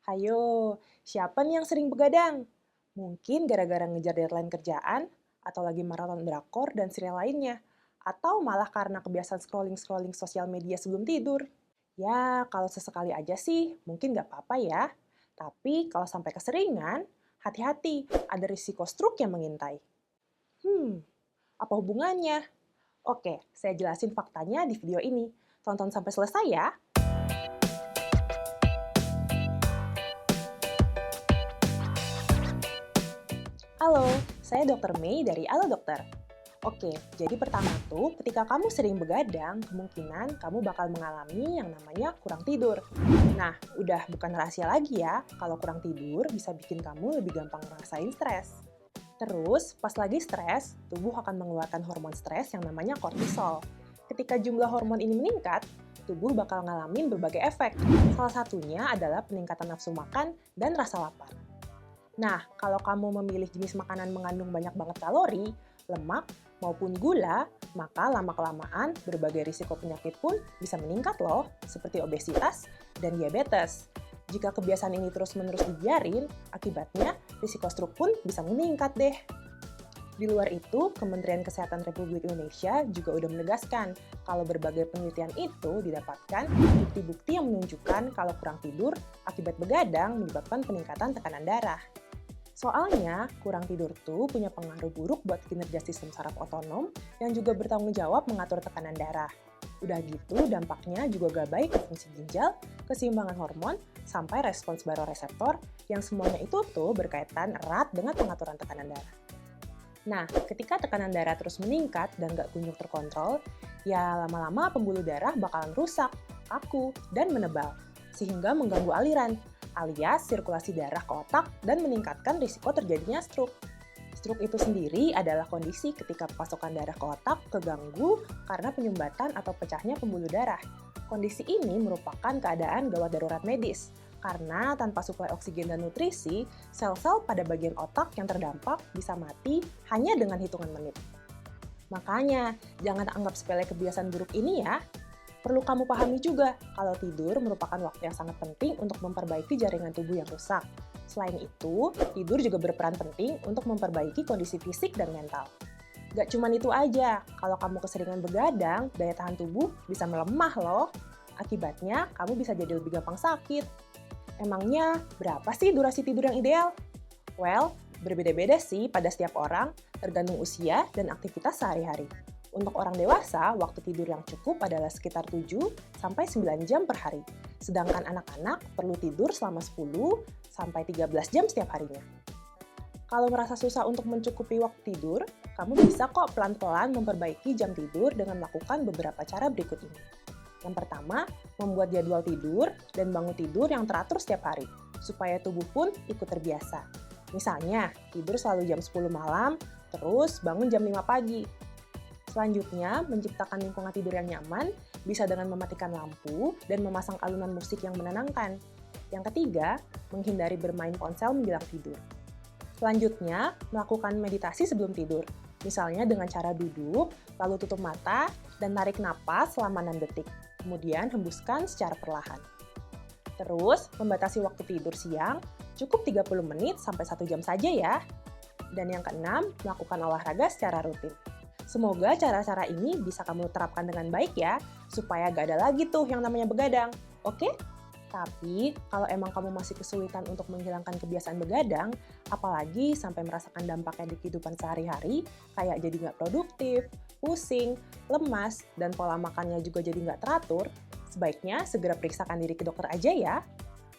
Hayo, siapa nih yang sering begadang? Mungkin gara-gara ngejar deadline kerjaan, atau lagi maraton drakor dan serial lainnya, atau malah karena kebiasaan scrolling-scrolling sosial media sebelum tidur. Ya, kalau sesekali aja sih, mungkin nggak apa-apa ya. Tapi kalau sampai keseringan, hati-hati, ada risiko stroke yang mengintai. Hmm, apa hubungannya? Oke, saya jelasin faktanya di video ini. Tonton sampai selesai ya. Halo, saya Dr. Mei dari Halo Dokter. Oke, jadi pertama tuh, ketika kamu sering begadang, kemungkinan kamu bakal mengalami yang namanya kurang tidur. Nah, udah bukan rahasia lagi ya, kalau kurang tidur bisa bikin kamu lebih gampang ngerasain stres. Terus, pas lagi stres, tubuh akan mengeluarkan hormon stres yang namanya kortisol. Ketika jumlah hormon ini meningkat, tubuh bakal ngalamin berbagai efek. Salah satunya adalah peningkatan nafsu makan dan rasa lapar. Nah, kalau kamu memilih jenis makanan mengandung banyak banget kalori, lemak, maupun gula, maka lama-kelamaan berbagai risiko penyakit pun bisa meningkat loh, seperti obesitas dan diabetes. Jika kebiasaan ini terus-menerus dibiarin, akibatnya risiko stroke pun bisa meningkat deh. Di luar itu, Kementerian Kesehatan Republik Indonesia juga udah menegaskan kalau berbagai penelitian itu didapatkan bukti-bukti yang menunjukkan kalau kurang tidur akibat begadang menyebabkan peningkatan tekanan darah. Soalnya, kurang tidur tuh punya pengaruh buruk buat kinerja sistem saraf otonom yang juga bertanggung jawab mengatur tekanan darah. Udah gitu, dampaknya juga gak baik ke fungsi ginjal, keseimbangan hormon, sampai respons baroreseptor yang semuanya itu tuh berkaitan erat dengan pengaturan tekanan darah. Nah, ketika tekanan darah terus meningkat dan gak kunjung terkontrol, ya lama-lama pembuluh darah bakalan rusak, kaku, dan menebal, sehingga mengganggu aliran, alias sirkulasi darah ke otak dan meningkatkan risiko terjadinya stroke. Stroke itu sendiri adalah kondisi ketika pasokan darah ke otak keganggu karena penyumbatan atau pecahnya pembuluh darah. Kondisi ini merupakan keadaan gawat darurat medis, karena tanpa suplai oksigen dan nutrisi, sel-sel pada bagian otak yang terdampak bisa mati hanya dengan hitungan menit. Makanya, jangan anggap sepele kebiasaan buruk ini ya. Perlu kamu pahami juga kalau tidur merupakan waktu yang sangat penting untuk memperbaiki jaringan tubuh yang rusak. Selain itu, tidur juga berperan penting untuk memperbaiki kondisi fisik dan mental. Gak cuman itu aja, kalau kamu keseringan begadang, daya tahan tubuh bisa melemah loh. Akibatnya, kamu bisa jadi lebih gampang sakit. Emangnya, berapa sih durasi tidur yang ideal? Well, berbeda-beda sih pada setiap orang, tergantung usia dan aktivitas sehari-hari. Untuk orang dewasa, waktu tidur yang cukup adalah sekitar 7-9 jam per hari. Sedangkan anak-anak perlu tidur selama 10-13 jam setiap harinya. Kalau merasa susah untuk mencukupi waktu tidur, kamu bisa kok pelan-pelan memperbaiki jam tidur dengan melakukan beberapa cara berikut ini. Yang pertama, membuat jadwal tidur dan bangun tidur yang teratur setiap hari, supaya tubuh pun ikut terbiasa. Misalnya, tidur selalu jam 10 malam, terus bangun jam 5 pagi. Selanjutnya, menciptakan lingkungan tidur yang nyaman bisa dengan mematikan lampu dan memasang alunan musik yang menenangkan. Yang ketiga, menghindari bermain ponsel menjelang tidur. Selanjutnya, melakukan meditasi sebelum tidur, misalnya dengan cara duduk, lalu tutup mata, dan tarik napas selama 6 detik, kemudian hembuskan secara perlahan. Terus, membatasi waktu tidur siang, cukup 30 menit sampai 1 jam saja ya. Dan yang keenam, melakukan olahraga secara rutin. Semoga cara-cara ini bisa kamu terapkan dengan baik ya, supaya gak ada lagi tuh yang namanya begadang. Oke? Tapi, kalau emang kamu masih kesulitan untuk menghilangkan kebiasaan begadang, apalagi sampai merasakan dampaknya di kehidupan sehari-hari, kayak jadi gak produktif, pusing, lemas, dan pola makannya juga jadi gak teratur, sebaiknya segera periksakan diri ke dokter aja ya.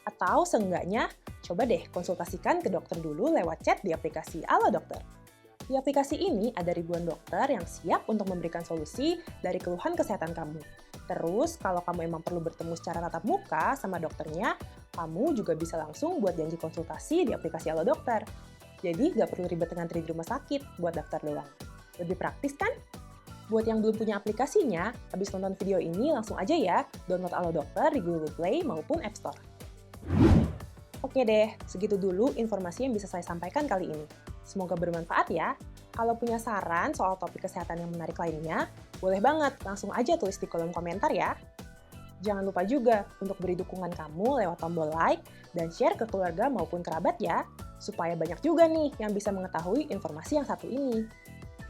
Atau seenggaknya, coba deh konsultasikan ke dokter dulu lewat chat di aplikasi Halo Dokter. Di aplikasi ini ada ribuan dokter yang siap untuk memberikan solusi dari keluhan kesehatan kamu. Terus, kalau kamu emang perlu bertemu secara tatap muka sama dokternya, kamu juga bisa langsung buat janji konsultasi di aplikasi Halo Dokter. Jadi, nggak perlu ribet dengan di rumah sakit buat daftar doang. Lebih praktis kan? Buat yang belum punya aplikasinya, habis nonton video ini langsung aja ya download Halo Dokter di Google Play maupun App Store. Oke deh, segitu dulu informasi yang bisa saya sampaikan kali ini. Semoga bermanfaat ya. Kalau punya saran soal topik kesehatan yang menarik lainnya, boleh banget langsung aja tulis di kolom komentar ya. Jangan lupa juga untuk beri dukungan kamu lewat tombol like dan share ke keluarga maupun kerabat ya, supaya banyak juga nih yang bisa mengetahui informasi yang satu ini.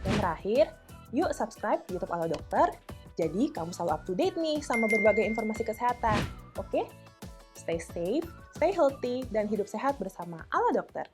Dan terakhir, yuk subscribe YouTube Halo Dokter, jadi kamu selalu up to date nih sama berbagai informasi kesehatan. Oke? Stay safe, stay healthy, dan hidup sehat bersama Halo Dokter.